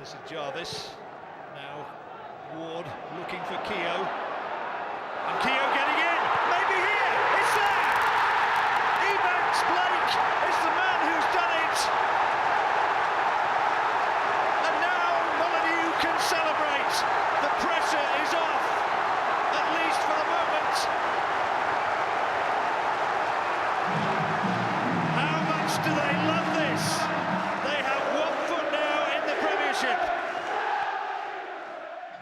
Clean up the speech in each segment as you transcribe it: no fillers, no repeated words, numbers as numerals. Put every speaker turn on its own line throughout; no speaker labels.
This is Jarvis. Now Ward looking for Keogh. And Keogh getting in. Maybe here. It's there. Ebanks-Blake is the man who's done it. And now Molyneux can celebrate. The pressure is off, at least for the moment. How much do they love this? They have 1 foot now in the Premiership.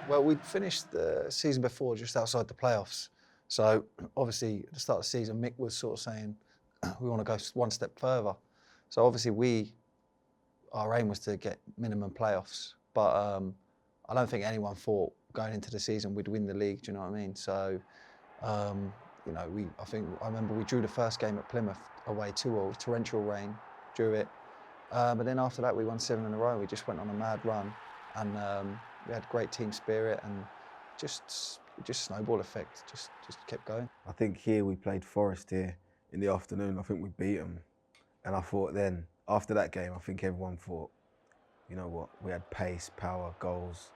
Well, we'd finished the season before just outside the playoffs. So obviously at the start of the season, Mick was sort of saying, we want to go one step further. So obviously our aim was to get minimum playoffs. But I don't think anyone thought going into the season we'd win the league, do you know what I mean? So, you know, I remember we drew the first game at Plymouth away 2-2, torrential rain, drew it. But then after that we won 7 in a row. We just went on a mad run and we had great team spirit and just snowball effect, just kept going.
I think here we played Forest here in the afternoon. I think we beat them. And I thought then, after that game, I think everyone thought, you know what, we had pace, power, goals,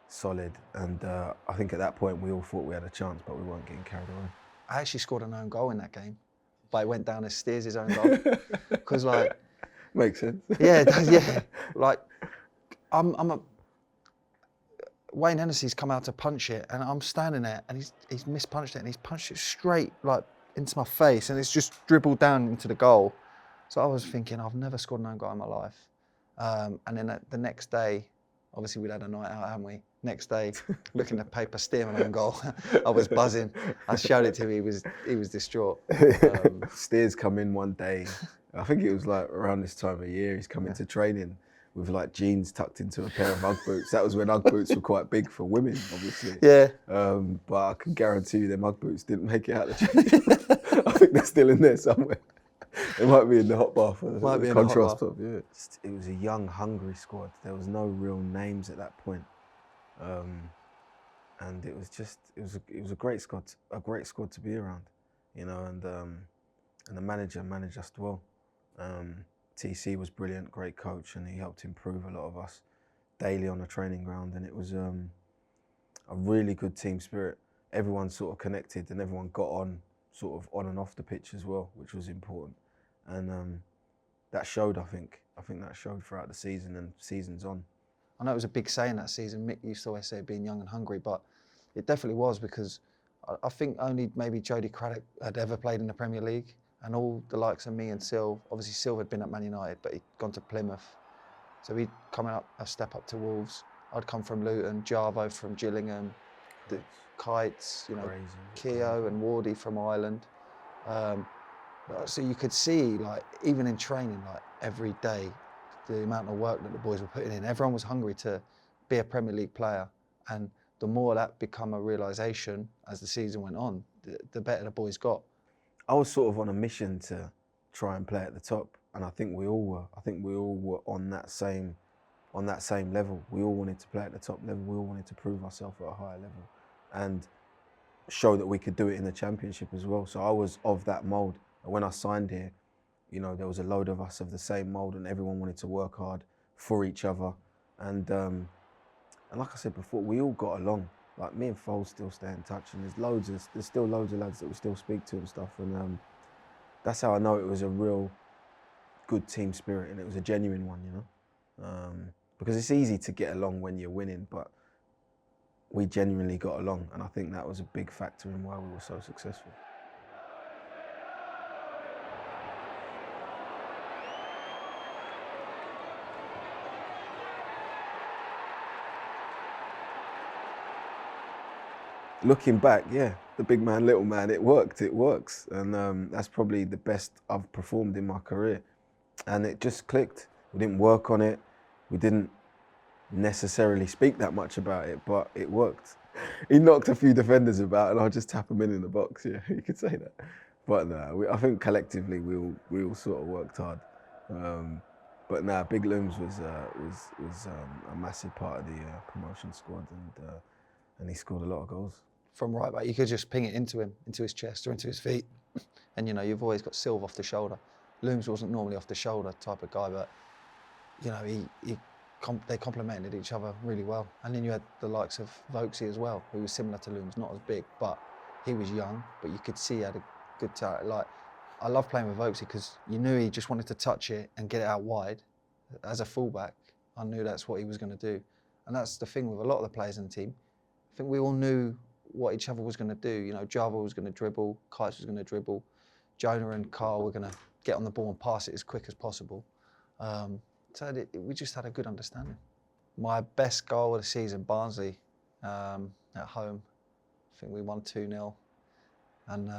solid. And I think at that point we all thought we had a chance, but we weren't getting carried away.
I actually scored an own goal in that game, but it went down as Steers' own goal. Because like...
Makes sense.
Yeah, it does, yeah. Like, Wayne Hennessy's come out to punch it and I'm standing there and he's mispunched it and he's punched it straight like into my face and it's just dribbled down into the goal. So I was thinking, I've never scored an own goal in my life. And then the next day, obviously we'd had a night out, hadn't we? Next day, looking at paper, steering an own goal. I was buzzing. I showed it to him, he was distraught.
Steers come in one day, I think it was like around this time of year, he's come into training with like jeans tucked into a pair of Ugg boots. That was when Ugg boots were quite big for women, obviously.
Yeah.
But I can guarantee you them Ugg boots didn't make it out of the change. I think they're still in there somewhere. It might be in the hot bath.
Might be in the hot bath.
Yeah. It was a young, hungry squad. There was no real names at that point. And it was a great squad to be around, you know, and the manager managed us well. TC was brilliant, great coach, and he helped improve a lot of us daily on the training ground. And it was a really good team spirit. Everyone sort of connected and everyone got on, sort of on and off the pitch as well, which was important. And that showed, I think that showed throughout the season and seasons on.
I know it was a big saying that season. Mick used to always say being young and hungry, but it definitely was because I think only maybe Jody Craddock had ever played in the Premier League. And all the likes of me and Syl, obviously Syl had been at Man United, but he'd gone to Plymouth. So he'd come up a step up to Wolves. I'd come from Luton, Jarvo from Gillingham, the Kites, you know, Keogh and Wardy from Ireland. So you could see, like, even in training, like every day, the amount of work that the boys were putting in. Everyone was hungry to be a Premier League player. And the more that became a realisation as the season went on, the better the boys got.
I was sort of on a mission to try and play at the top, and I think we all were. I think we all were on that same level. We all wanted to play at the top level. We all wanted to prove ourselves at a higher level, and show that we could do it in the Championship as well. So I was of that mould. And when I signed here, you know, there was a load of us of the same mould, and everyone wanted to work hard for each other. And like I said before, we all got along. Like me and Foley still stay in touch, and there's still loads of lads that we still speak to and stuff. And that's how I know it was a real good team spirit, and it was a genuine one, you know. Because it's easy to get along when you're winning, but we genuinely got along, and I think that was a big factor in why we were so successful. Looking back, yeah, the big man, little man, it worked, it works. And that's probably the best I've performed in my career. And it just clicked. We didn't work on it. We didn't necessarily speak that much about it, but it worked. He knocked a few defenders about and I'll just tap them in the box, yeah, you could say that. But no, I think collectively we all sort of worked hard. But no, Big Looms was a massive part of the promotion squad, and he scored a lot of goals.
From right back, you could just ping it into him, into his chest or into his feet. And you know, you've always got Sylvan off the shoulder. Looms wasn't normally off the shoulder type of guy, but you know, he they complemented each other really well. And then you had the likes of Vokesy as well, who was similar to Looms, not as big, but he was young, but you could see he had a good talent. Like, I love playing with Vokesy because you knew he just wanted to touch it and get it out wide. As a fullback, I knew that's what he was going to do. And that's the thing with a lot of the players in the team. I think we all knew what each other was going to do. You know, Java was going to dribble, Kites was going to dribble, Jonah and Carl were going to get on the ball and pass it as quick as possible. So we just had a good understanding. My best goal of the season, Barnsley, at home. I think we won 2-0. And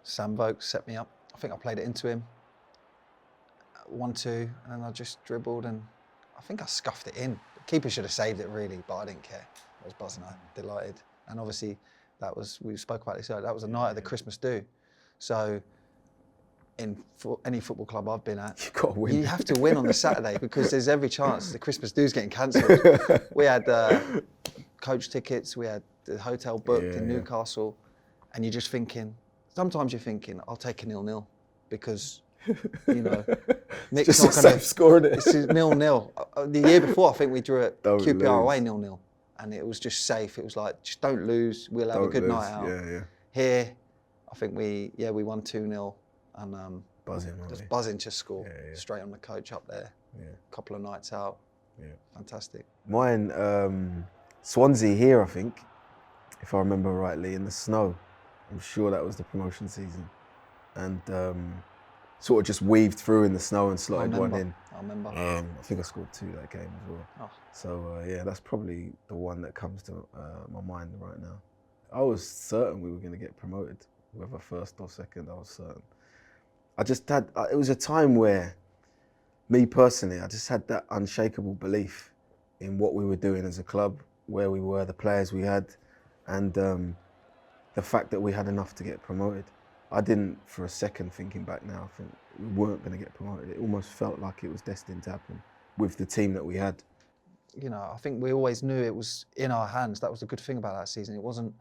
Sam Vokes set me up. I think I played it into him. 1-2, and then I just dribbled and I think I scuffed it in. The keeper should have saved it really, but I didn't care. I was buzzing, delighted. And obviously, we spoke about this earlier, that was the night of the Christmas do. So, for any football club I've been at, you have to win on the Saturday because there's every chance the Christmas do's getting cancelled. We had coach tickets, we had the hotel booked in Newcastle, and you're just thinking, sometimes you're thinking, I'll take a 0-0 because, you know, Mick's not going to
score it.
This is 0-0. The year before, I think we drew at QPR away 0-0, and it was just safe. It was like, just don't lose. We'll have a good night out. Here, I think we won 2-0, and buzzing to score straight on the coach up there. A couple of nights out. Fantastic.
Mine, Swansea here, I think, if I remember rightly, in the snow. I'm sure that was the promotion season, and sort of just weaved through in the snow and slotted one in.
I remember.
I think I scored 2 that game as well.
Oh.
So that's probably the one that comes to my mind right now. I was certain we were going to get promoted, whether first or second. I was certain. I just had. It was a time where, me personally, I just had that unshakable belief in what we were doing as a club, where we were, the players we had, and the fact that we had enough to get promoted. I didn't, for a second, thinking back now, think we weren't going to get promoted. It almost felt like it was destined to happen with the team that we had.
You know, I think we always knew it was in our hands. That was the good thing about that season. It wasn't,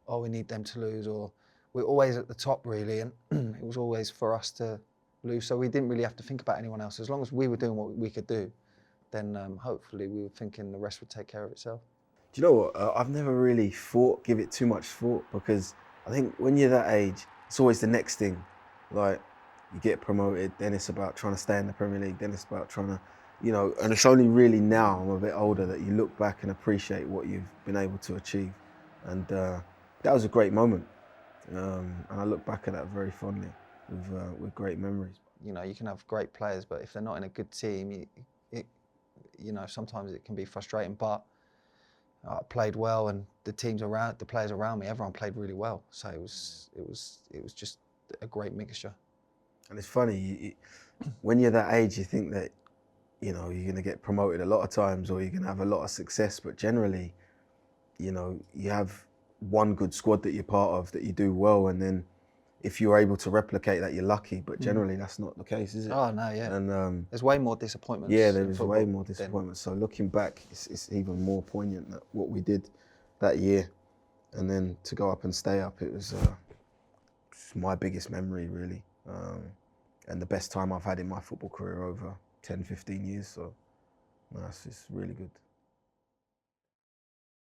oh, we need them to lose, or we're always at the top, really, and it was always for us to lose. So we didn't really have to think about anyone else. As long as we were doing what we could do, then hopefully we were thinking the rest would take care of itself.
Do you know what? I've never really give it too much thought, because I think when you're that age, it's always the next thing. Like, you get promoted, then it's about trying to stay in the Premier League, then it's about trying to, you know, and it's only really now, I'm a bit older, that you look back and appreciate what you've been able to achieve. And that was a great moment. And I look back at that very fondly with great memories.
You know, you can have great players, but if they're not in a good team, you know, sometimes it can be frustrating. But I played well, and the players around me, everyone played really well. So it was just a great mixture.
And it's funny, when you're that age, you think that, you know, you're going to get promoted a lot of times, or you're going to have a lot of success. But generally, you know, you have one good squad that you're part of, that you do well, and then if you're able to replicate that, you're lucky. But generally, that's not the case, is it?
Oh no, yeah.
And
there's way more disappointments.
Yeah, there is way more disappointments. So looking back, it's even more poignant that what we did that year, and then to go up and stay up, it was my biggest memory, really, and the best time I've had in my football career over 10, 15 years. So, no, it's really good.